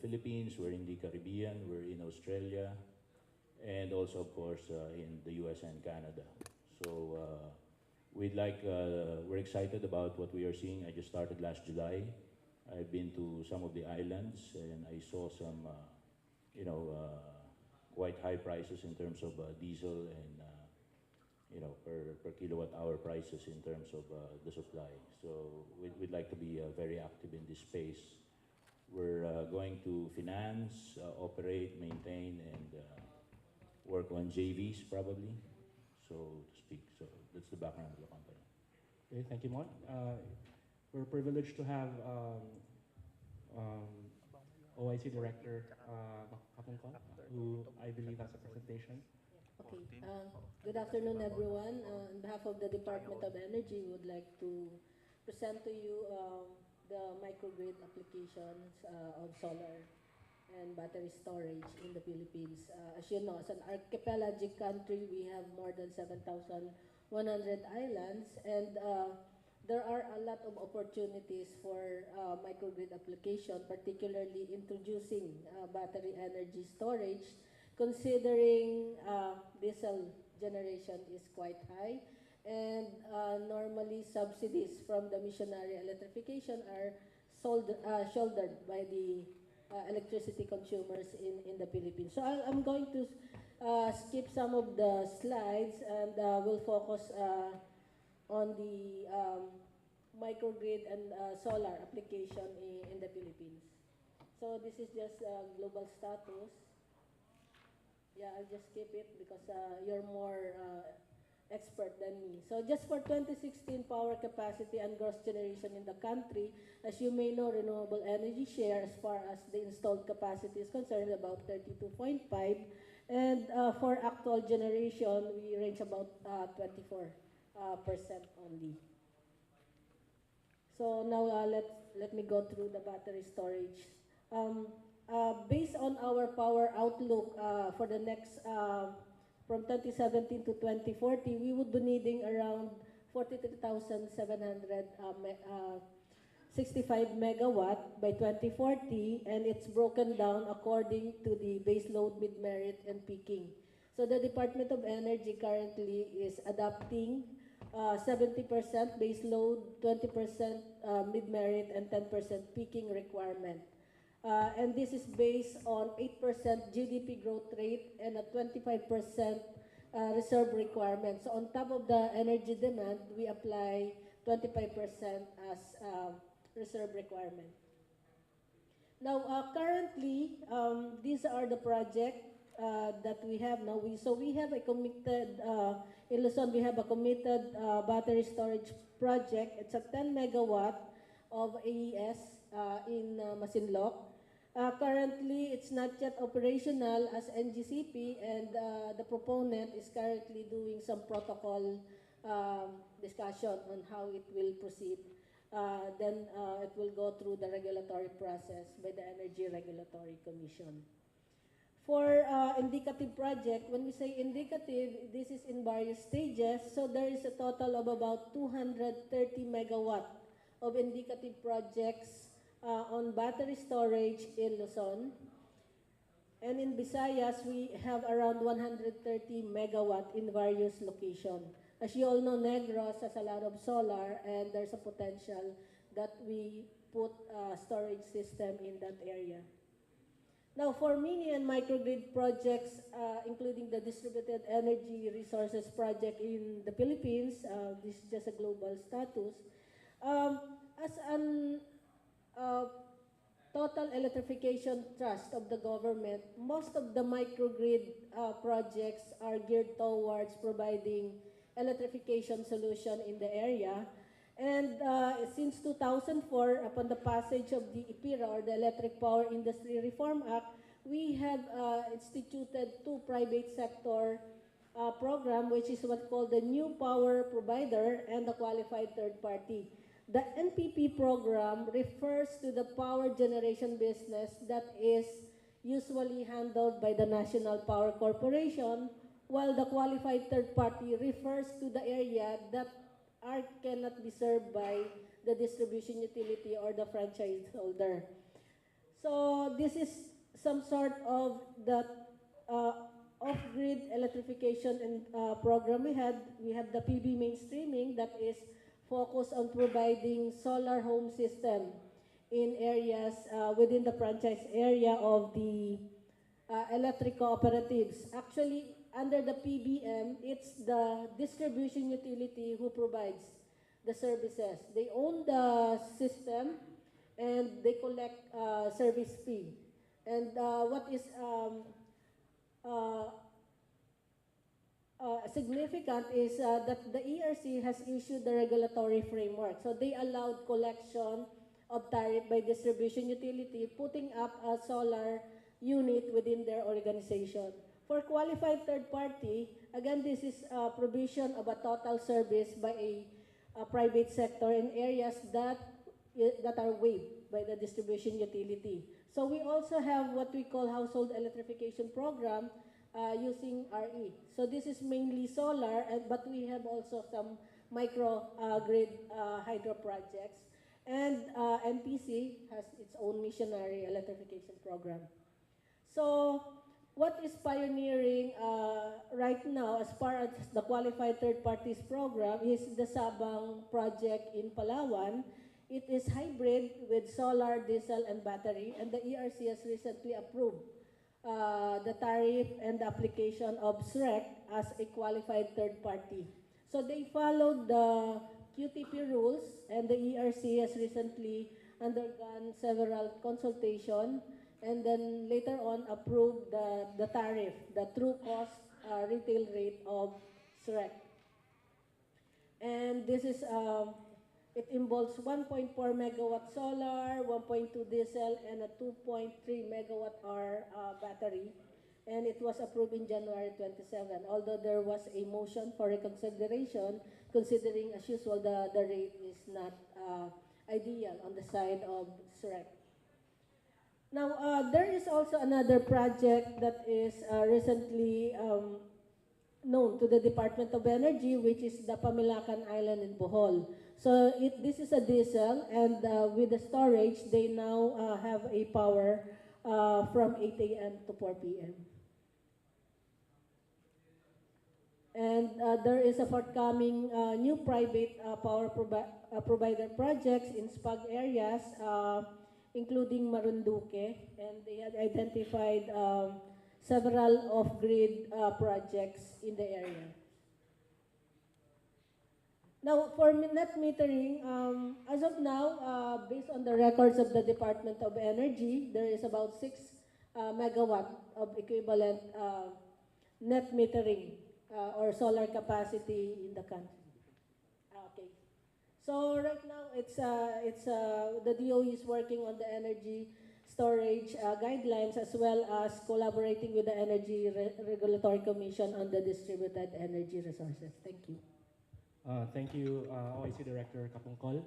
Philippines, we're in the Caribbean, we're in Australia, and also, of course, in the US and Canada. So we're excited about what we are seeing. I just started last July. I've been to some of the islands, and I saw some, you know, quite high prices in terms of diesel and, per kilowatt hour prices in terms of the supply. So we'd like to be very active in this space. We're going to finance, operate, maintain, and work on JVs probably, so to speak. So that's the background of the company. Okay, thank you, Mon. We're privileged to have OIC Director Kapungkol, who I believe has a presentation. Okay. Good afternoon, everyone. On behalf of the Department of Energy, we would like to present to you the microgrid applications of solar and battery storage in the Philippines. As you know, as an archipelagic country, we have more than 7,100 islands, and there are a lot of opportunities for microgrid application, particularly introducing battery energy storage, considering diesel generation is quite high, and normally subsidies from the missionary electrification are shouldered by the electricity consumers in the Philippines. So I'm going to skip some of the slides, and we'll focus on the microgrid and solar application in the Philippines. So this is just global status. Yeah, I'll just skip it because you're more expert than me. So just for 2016 power capacity and gross generation in the country, as you may know, renewable energy share as far as the installed capacity is concerned, about 32.5, and for actual generation, we range about 24% only. So now let me go through the battery storage. Based on our power outlook for the next from 2017 to 2040, we would be needing around 43,765 megawatt by 2040, and it's broken down according to the base load, mid-merit, and peaking. So the Department of Energy currently is adopting 70% base load, 20% mid-merit, and 10% peaking requirement. And this is based on 8% GDP growth rate and a 25% reserve requirement. So on top of the energy demand, we apply 25% as reserve requirement. Now, currently, these are the projects that we have now. So we have a committed, in Luzon, we have a committed battery storage project. It's a 10 megawatt of AES in Masinloc. Currently, it's not yet operational as NGCP, and the proponent is currently doing some protocol discussion on how it will proceed. Then it will go through the regulatory process by the Energy Regulatory Commission. For indicative project, when we say indicative, this is in various stages. So there is a total of about 230 megawatt of indicative projects on battery storage in Luzon. And in Visayas, we have around 130 megawatt in various locations. As you all know, Negros has a lot of solar, and there's a potential that we put a storage system in that area. Now, for mini and microgrid projects, including the Distributed Energy Resources Project in the Philippines, this is just a global status. As an total electrification trust of the government, most of the microgrid projects are geared towards providing electrification solution in the area. And since 2004, upon the passage of the EPIRA, or the Electric Power Industry Reform Act, we have instituted two private sector program, which is what's called the New Power Provider and the Qualified Third Party. The NPP program refers to the power generation business that is usually handled by the National Power Corporation, while the Qualified Third Party refers to the area that cannot be served by the distribution utility or the franchise holder. So this is some sort of the uh, off-grid electrification and program we had. We have the PB mainstreaming that is focused on providing solar home system in areas within the franchise area of the electric cooperatives. Actually, under the PBM, it's the distribution utility who provides the services. They own the system and they collect service fee. And what is uh, significant is that the ERC has issued the regulatory framework. So they allowed collection of tariff by distribution utility, putting up a solar unit within their organization. For qualified third party, again, this is provision of a total service by a private sector in areas that are waived by the distribution utility. So we also have what we call household electrification program using RE. So this is mainly solar, but we have also some micro grid hydro projects. And NPC has its own missionary electrification program. So what is pioneering right now as far as the qualified third parties program is the Sabang project in Palawan. It is hybrid with solar, diesel, and battery, and the ERC has recently approved the tariff and the application of SREC as a qualified third party. So they followed the QTP rules, and the ERC has recently undergone several consultation, and then later on approved the tariff, the true cost retail rate of SREC. And this is, it involves 1.4 megawatt solar, 1.2 diesel, and a 2.3 megawatt hour battery. And it was approved in January 27, although there was a motion for reconsideration, considering, as usual, the rate is not ideal on the side of SREC. Now, there is also another project that is recently known to the Department of Energy, which is the Pamilacan Island in Bohol. So this is a diesel, and with the storage, they now have a power from 8 a.m. to 4 p.m. And there is a forthcoming new private power provider projects in SPAG areas, including Marinduque, and they had identified several off-grid projects in the area. Now, for net metering, as of now, based on the records of the Department of Energy, there is about 6 megawatt of equivalent net metering or solar capacity in the country. Okay. So right now, the DOE is working on the energy storage guidelines, as well as collaborating with the Energy Regulatory Commission on the distributed energy resources. Thank you. Thank you, OIC Director Kapungkol.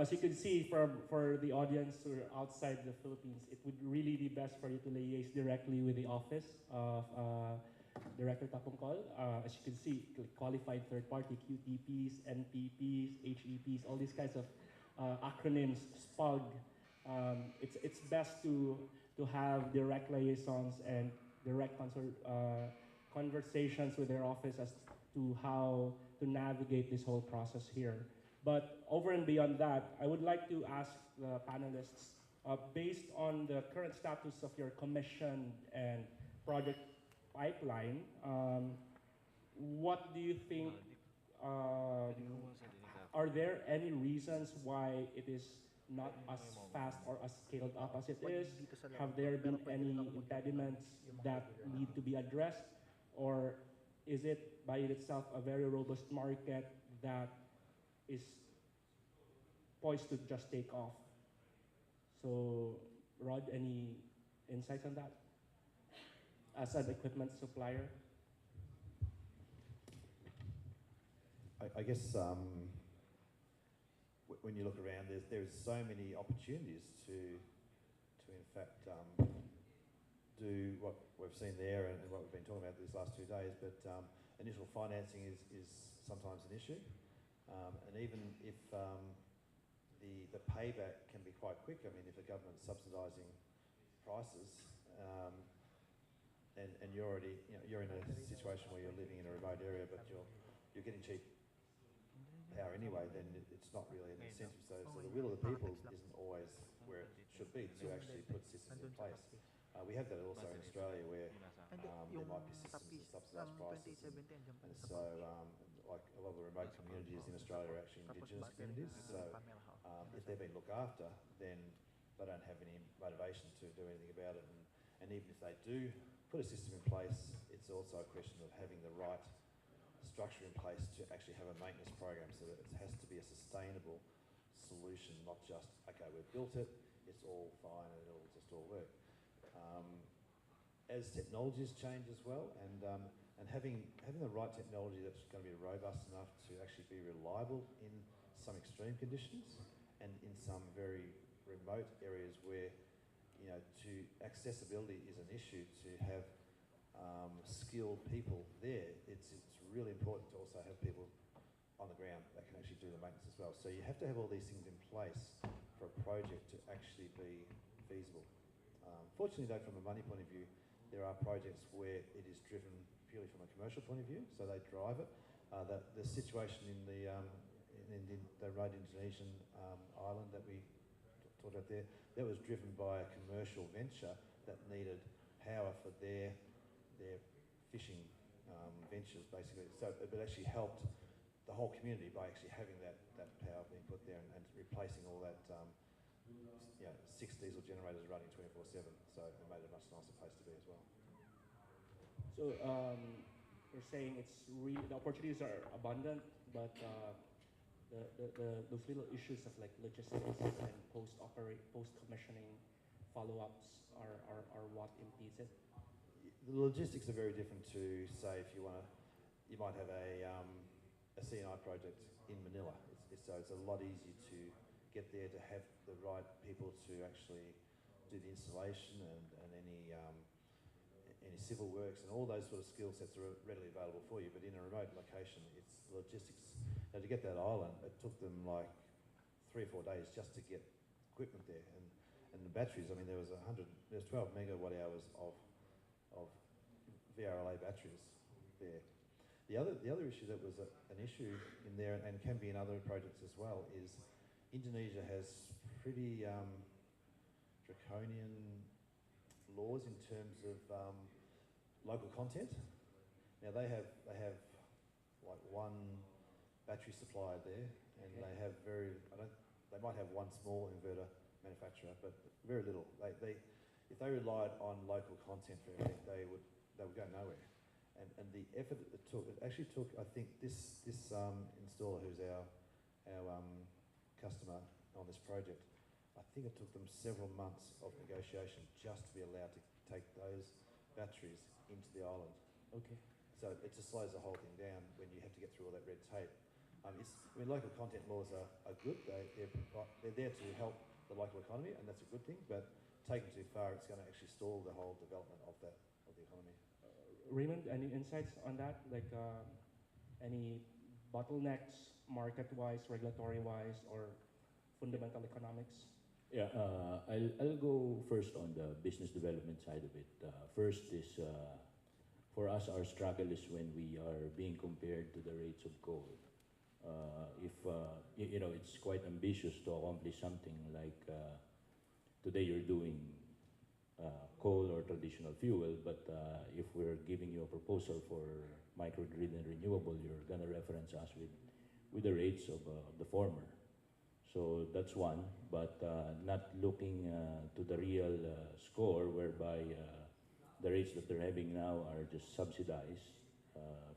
As you can see, for the audience who are outside the Philippines, it would really be best for you to liaise directly with the office of Director Kapungkol. As you can see, qualified third-party QTPs, NPPs, HEPs, all these kinds of acronyms, SPUG. It's best to have direct liaisons and direct conversations with their office as to how to navigate this whole process here. But over and beyond that, I would like to ask the panelists, based on the current status of your commission and project pipeline, what do you think, are there any reasons why it is not as fast or as scaled up as it is? Have there been any impediments that need to be addressed? Or is it by itself a very robust market that is poised to just take off? So, Rod, any insights on that as an equipment supplier? I guess when you look around, there's so many opportunities to in fact do what we've seen there and what we've been talking about these last 2 days. But initial financing is sometimes an issue, and even if the payback can be quite quick. I mean, if the government's subsidising prices, and you're already, you're in a situation where you're living in a remote area, but you're getting cheap power anyway, then it's not really an incentive. So the will of the people isn't always where it should be to actually put systems in place. We have that also in Australia where there might be systems of subsidised prices, and so like a lot of the remote communities in Australia are actually indigenous communities. So if they're being looked after, then they don't have any motivation to do anything about it. And even if they do put a system in place, it's also a question of having the right structure in place to actually have a maintenance program, so that it has to be a sustainable solution, not just, okay, we've built it, it's all fine and it'll just all work. As technologies change as well, and having the right technology that's going to be robust enough to actually be reliable in some extreme conditions, and in some very remote areas where, accessibility is an issue, to have skilled people there, it's really important to also have people on the ground that can actually do the maintenance as well. So you have to have all these things in place for a project to actually be feasible. Fortunately though, from a money point of view, there are projects where it is driven purely from a commercial point of view, so they drive it. The situation in the remote Indonesian island that we talked about there, that was driven by a commercial venture that needed power for their fishing ventures, basically. So it actually helped the whole community by actually having that power being put there, and replacing all that 6 diesel generators running 24/7. So it made it a much nicer place to be as well. So you're saying it's really, the opportunities are abundant, but those little issues of like logistics and post-commissioning follow-ups are what impedes it? The logistics are very different to, say, if you might have a CNI project in Manila. So it's a lot easier to get there, to have the right people to actually do the installation and any civil works, and all those sort of skill sets are readily available for you. But in a remote location, it's logistics. Now, to get that island, it took them like 3 or 4 days just to get equipment there, and the batteries. I mean, there was 12 megawatt hours of VRLA batteries there. The other issue that was an issue in there, and can be in other projects as well, is Indonesia has pretty draconian laws in terms of local content. Now they have like one battery supplier there, and Okay. they have they might have one small inverter manufacturer, but very little. If they relied on local content for everything, they would go nowhere. And the effort it actually took, I think this installer, who's our customer on this project, I think it took them several months of negotiation just to be allowed to take those batteries into the island. Okay. So it just slows the whole thing down when you have to get through all that red tape. Local content laws are good. They're there to help the local economy, and that's a good thing. But taken too far, it's going to actually stall the whole development of the economy. Raymond, any insights on that? Like any bottlenecks, market-wise, regulatory-wise, or fundamental economics? Yeah, I'll go first on the business development side of it. First is, for us, our struggle is when we are being compared to the rates of coal. It's quite ambitious to accomplish something like today you're doing coal or traditional fuel, but if we're giving you a proposal for microgrid and renewable, you're going to reference us with the rates of the former. So that's one, but not looking to the real score, whereby the rates that they're having now are just subsidized.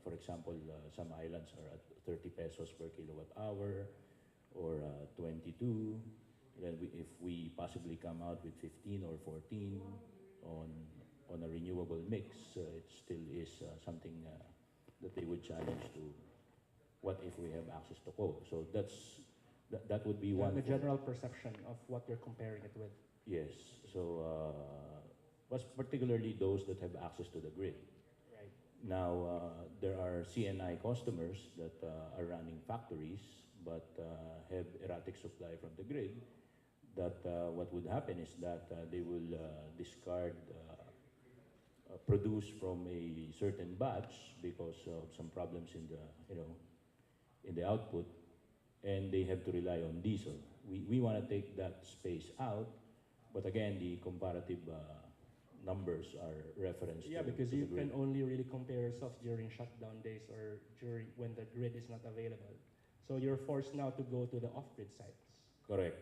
For example, some islands are at 30 pesos per kilowatt hour, or 22. Then if we possibly come out with 15 or 14 on a renewable mix, it still is something that they would challenge to. What if we have access to coal? So that would be one. The general perception of what you're comparing it with. Yes. So particularly those that have access to the grid. Right. Now, there are CNI customers that are running factories but have erratic supply from the grid. that what would happen is that they will discard produce from a certain batch because of some problems in the in the output, and they have to rely on diesel. We want to take that space out, but again, the comparative numbers are referenced. Yeah, because to you the grid. can only really compare yourself during shutdown days or during when the grid is not available. So you're forced now to go to the off-grid sites. Correct.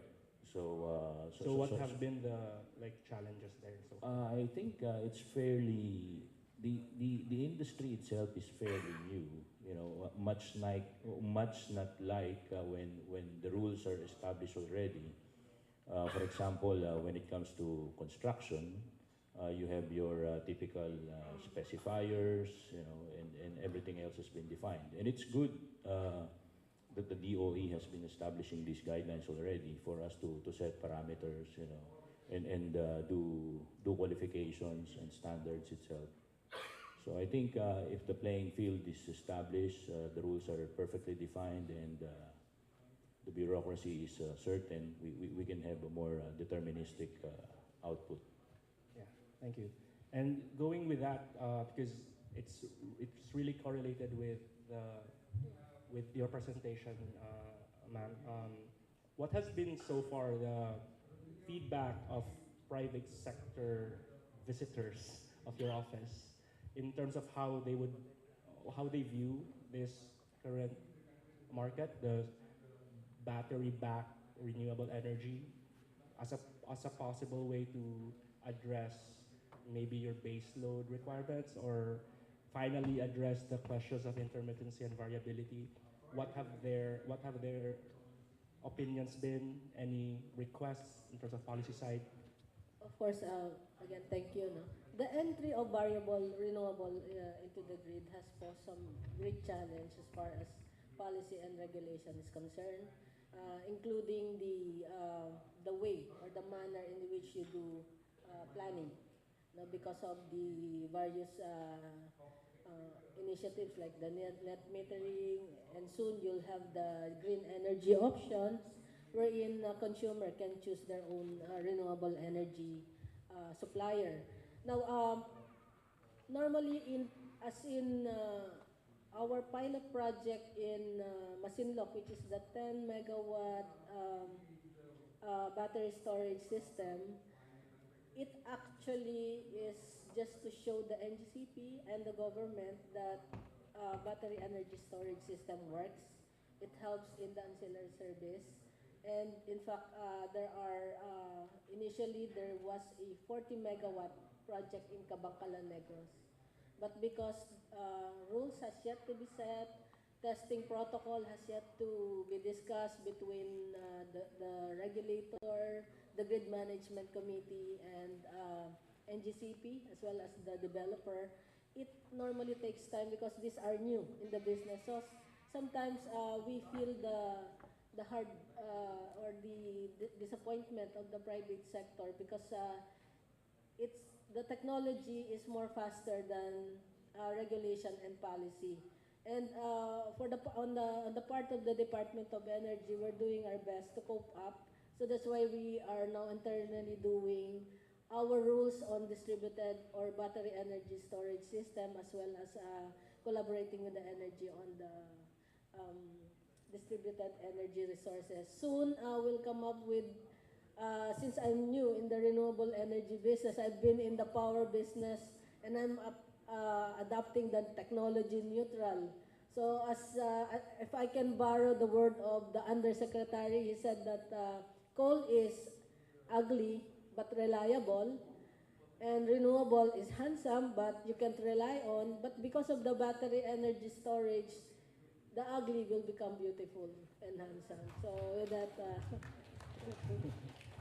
So what have been the challenges there so far? I think it's fairly the industry itself is fairly new. You know, much not like when the rules are established already. For example, when it comes to construction, you have your typical specifiers, you know, and everything else has been defined. And it's good that the DOE has been establishing these guidelines already for us to set parameters, you know, and do qualifications and standards itself. So I think if the playing field is established, the rules are perfectly defined, and the bureaucracy is certain, we can have a more deterministic output. Yeah, thank you. And going with that, because it's really correlated with your presentation, ma'am. What has been so far the feedback of private sector visitors of your office in terms of how they view this current market, the battery-backed renewable energy, as a possible way to address maybe your base load requirements, or finally address the questions of intermittency and variability? What have their opinions been? Any requests in terms of policy side? Of course, again, thank you. No? The entry of variable renewable into the grid has posed some great challenge as far as policy and regulation is concerned, including the way or the manner in which you do planning. No, because of the various initiatives like the net metering, and soon you'll have the green energy options, wherein a consumer can choose their own renewable energy supplier. Now, normally as in our pilot project in Masinloc, which is the 10 megawatt battery storage system, it actually is just to show the NGCP and the government that battery energy storage system works. It helps in the ancillary service. And in fact, initially there was a 40 megawatt project in Cabangcalan, Negros. But because rules has yet to be set, testing protocol has yet to be discussed between the regulator, the grid management committee, and NGCP, as well as the developer. It normally takes time because these are new in the business. So sometimes we feel the hard or the disappointment of the private sector because the technology is more faster than regulation and policy. And on the part of the Department of Energy, we're doing our best to cope up. So that's why we are now internally doing our rules on distributed or battery energy storage system, as well as collaborating with the energy on the distributed energy resources. Soon we'll come up with, since I'm new in the renewable energy business, I've been in the power business, and I'm adopting the technology neutral. So if I can borrow the word of the undersecretary, he said that coal is ugly but reliable, and renewable is handsome but you can't rely on. But because of the battery energy storage, the ugly will become beautiful and handsome. So with that,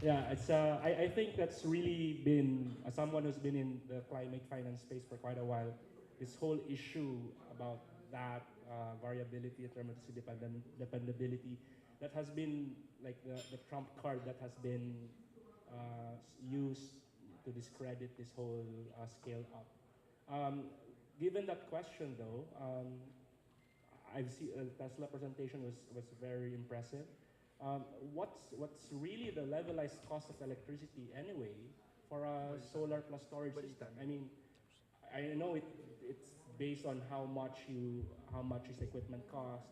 Yeah, it's I think that's really been, as someone who's been in the climate finance space for quite a while, this whole issue about that variability, intermittency, dependability, that has been like the trump card that has been used to discredit this whole scale up. Given that question though, I've seen Tesla presentation was very impressive. What's really the levelized cost of electricity anyway for a solar plus storage system? I mean, I know it's based on how much is equipment cost,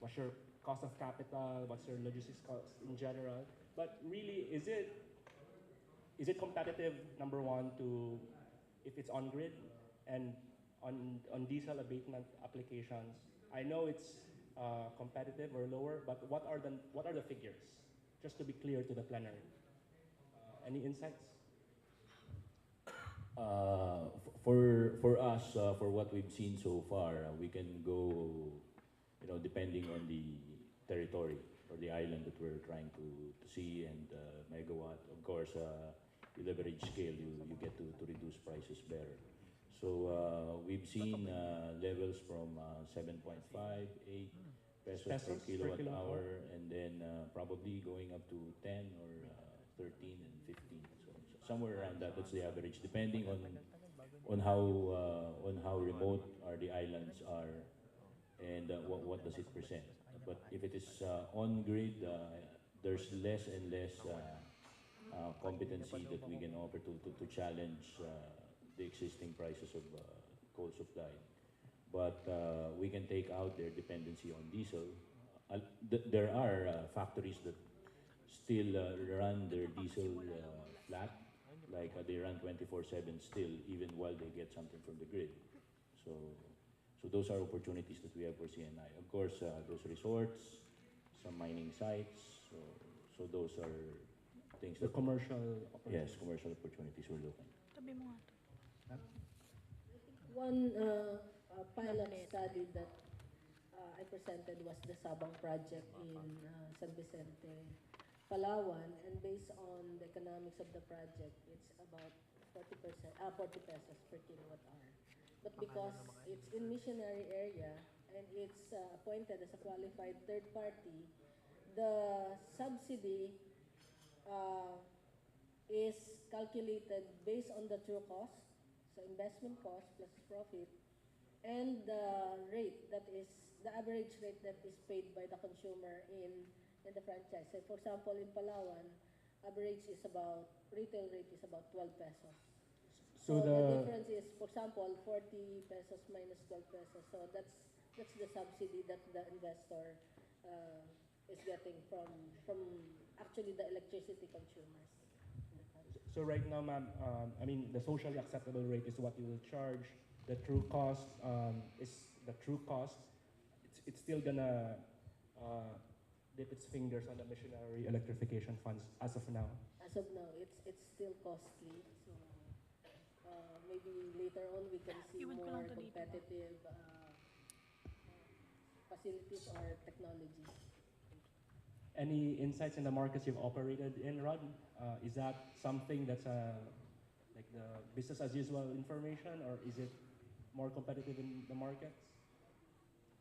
what's your cost of capital, what's your logistics cost in general. But really, is it competitive? Number one, to if it's on grid and on diesel abatement applications. I know it's competitive or lower, but what are the figures? Just to be clear to the plenary. Any insights? For us, for what we've seen so far, we can go, depending on the territory or the island that we're trying to see and megawatt. Of course, you leverage scale, you get to reduce prices better. So we've seen levels from 7.5, 8 pesos per kilowatt hour, and then probably going up to 10 or 13 and 15. So somewhere around that, that's the average, depending on how remote are the islands are, and what does it present. But if it is on grid, there's less and less competency that we can offer to challenge the existing prices of coal supply. But we can take out their dependency on diesel. There are factories that still run their diesel flat, like they run 24/7 still, even while they get something from the grid. So those are opportunities that we have for CNI. Of course, those resorts, some mining sites. So those are things The that commercial opportunities. yes, commercial opportunities we're looking. One pilot study that I presented was the Sabang project in San Vicente, Palawan, and based on the economics of the project, it's about 40 pesos per kilowatt hour. But because it's in missionary area and it's appointed as a qualified third party, the subsidy is calculated based on the true cost, so investment cost plus profit, and the rate that is the average rate that is paid by the consumer in the franchise. So for example, in Palawan, retail rate is about 12 pesos. So the difference is, for example, 40 pesos minus 12 pesos. So that's the subsidy that the investor is getting from actually the electricity consumers. So right now, ma'am, I mean, the socially acceptable rate is what you will charge. The true cost is the true cost. It's still gonna dip its fingers on the missionary electrification funds as of now. As of now, it's still costly. So maybe later on we can see more competitive facilities or technologies. Any insights in the markets you've operated in, Rod? Is that something that's like the business as usual information, or is it more competitive in the markets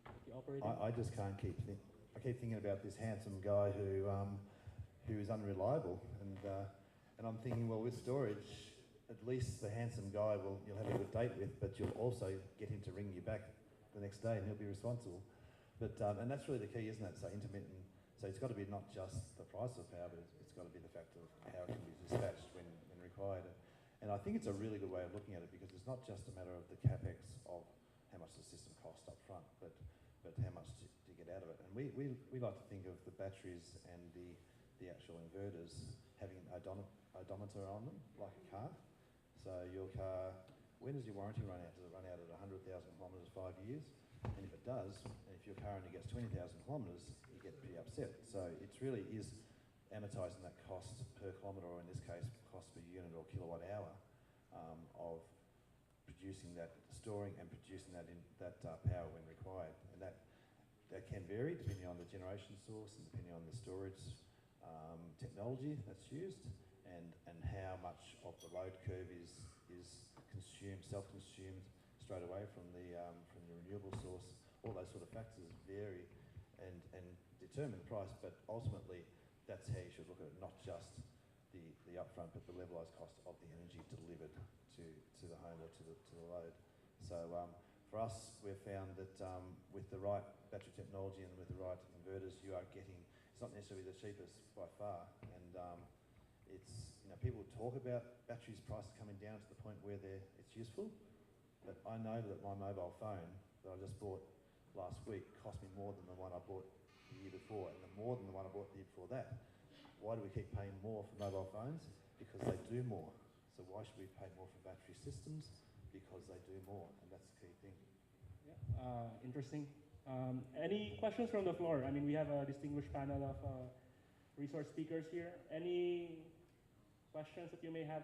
that you operate in? I just can't I keep thinking about this handsome guy who is unreliable, and I'm thinking, well, with storage, at least the handsome guy you'll have a good date with, but you'll also get him to ring you back the next day, and he'll be responsible. But and that's really the key, isn't it? So intermittent. So it's got to be not just the price of power, but it's got to be the fact of how it can be dispatched when required. And I think it's a really good way of looking at it, because it's not just a matter of the capex of how much the system costs up front, but how much to get out of it. And we like to think of the batteries and the actual inverters having an odometer on them, like a car. So your car, when does your warranty run out? Does it run out at 100,000 kilometres, 5 years? And if it does, and if your car only gets 20,000 kilometres, you get pretty upset. So it really is amortising that cost per kilometre, or in this case, cost per unit or kilowatt hour of producing that, storing and producing that power when required. And that can vary depending on the generation source and depending on the storage technology that's used, and how much of the load curve is consumed, self-consumed straight away from the renewable source. All those sort of factors vary and determine the price, but ultimately that's how you should look at it, not just the upfront, but the levelised cost of the energy delivered to the home or to the load. So for us, we've found that with the right battery technology and with the right inverters, you are getting it's not necessarily the cheapest by far, and it's, people talk about batteries prices coming down to the point where it's useful, but I know that my mobile phone that I just bought last week cost me more than the one I bought the year before, and more than the one I bought the year before that. Why do we keep paying more for mobile phones? Because they do more. So why should we pay more for battery systems? Because they do more, and that's the key thing. Yeah, interesting. Any questions from the floor? I mean, we have a distinguished panel of resource speakers here. Any questions that you may have?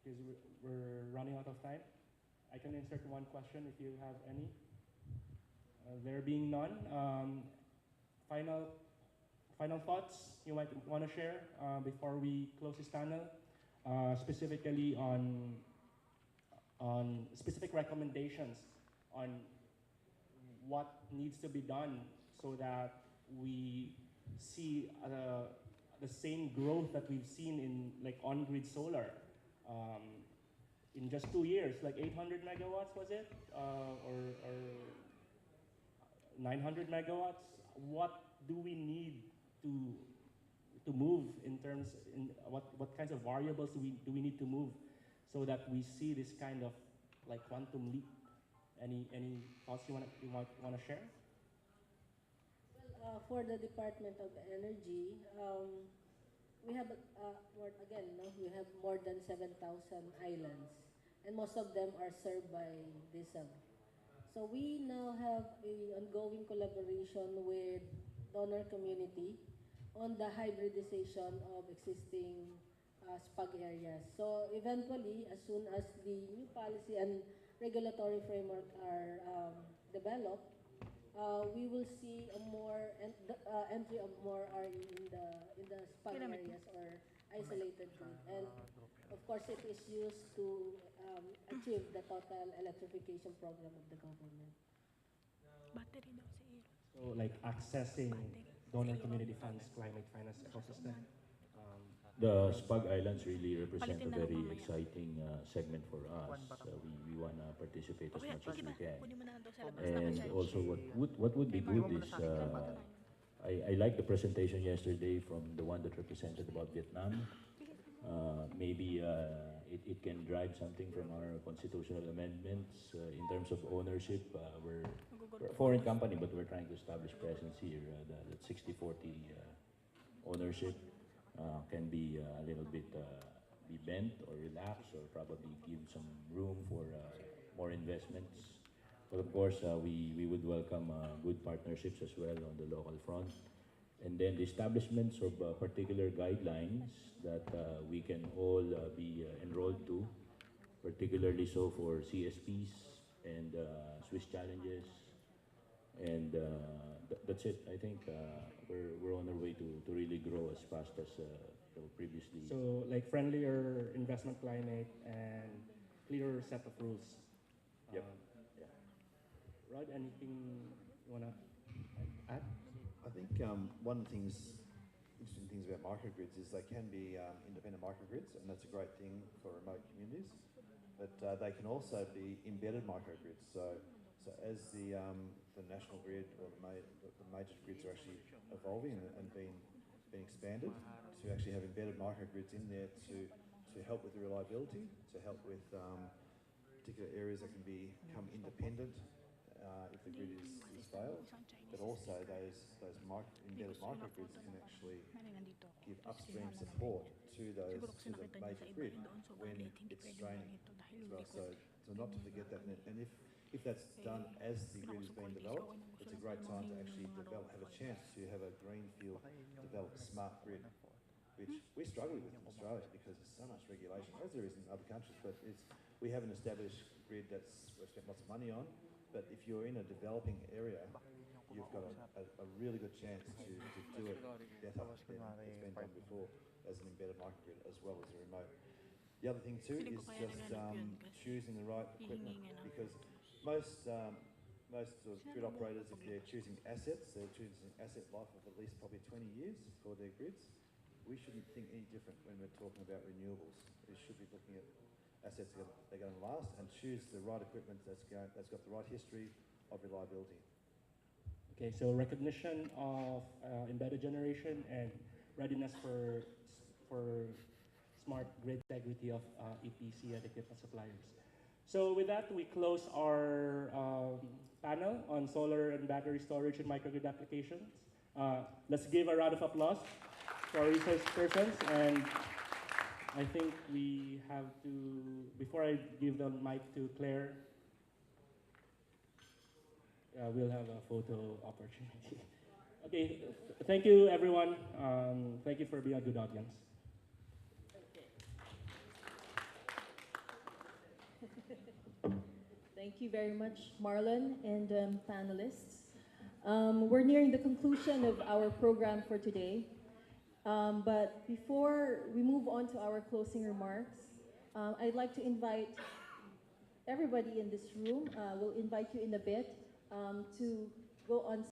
Because we're running out of time. I can insert one question if you have any. There being none, final thoughts you might want to share before we close this panel, specifically on specific recommendations on what needs to be done so that we see the same growth that we've seen in like on-grid solar in just 2 years, like 800 megawatts was it, or 900 megawatts. What do we need to move in terms in what kinds of variables do we need to move so that we see this kind of like quantum leap? Any thoughts you might want to share? Well, for the Department of Energy, we have we have more than 7,000 islands, and most of them are served by diesel. So we now have a ongoing collaboration with donor community on the hybridization of existing SPAG areas. So eventually, as soon as the new policy and regulatory framework are developed, we will see a more entry of more RE in the SPAG areas or isolated grid. And of course, it is used to achieve the total electrification program of the government. So like accessing donor community funds, climate finance ecosystem. The Spag Islands really represent a very exciting segment for us. We want to participate as much as we can. And also what would be good is, I like the presentation yesterday from the one that represented about Vietnam. Maybe it can drive something from our constitutional amendments in terms of ownership. We're a foreign company, but we're trying to establish presence here. That 60-40 ownership can be a little bit be bent or relaxed, or probably give some room for more investments. But of course, we would welcome good partnerships as well on the local front. And then the establishments of particular guidelines that we can all be enrolled to, particularly so for CSPs and Swiss challenges. And that's it. I think we're on our way to really grow as fast as previously. So like friendlier investment climate and clearer set of rules. Yep. Rod, anything you want to add? I think one of the interesting things about microgrids is they can be independent microgrids, and that's a great thing for remote communities. But they can also be embedded microgrids. So as the national grid or the major grids are actually evolving and being expanded, to actually have embedded microgrids in there to help with the reliability, to help with particular areas that can become independent if the grid is failed. But also those embedded microgrids can actually give upstream support to the major grid when it's straining as well. So not to forget that, and if that's done as the grid is being developed, it's a great time to actually have a chance to have a greenfield developed smart grid, which we're struggling with in Australia because there's so much regulation, as there is in other countries. But we have an established grid we've spent lots of money on. But if you're in a developing area, you've got a really good chance to do it better than it's been done before as an embedded microgrid as well as a remote. The other thing too is just choosing the right equipment, because most sort of grid operators, if they're choosing assets, they're choosing asset life of at least probably 20 years for their grids. We shouldn't think any different when we're talking about renewables. We should be looking at assets that are going to last, and choose the right equipment that's got the right history of reliability. Okay, so recognition of embedded generation and readiness for smart grid integrity of EPC and equipment suppliers. So with that, we close our panel on solar and battery storage and microgrid applications. Let's give a round of applause to our resource persons. And I think we have to, before I give the mic to Claire, we'll have a photo opportunity. Okay, thank you everyone. Thank you for being a good audience. Thank you very much, Marlon and panelists. We're nearing the conclusion of our program for today. But before we move on to our closing remarks, I'd like to invite everybody in this room, we'll invite you in a bit to go on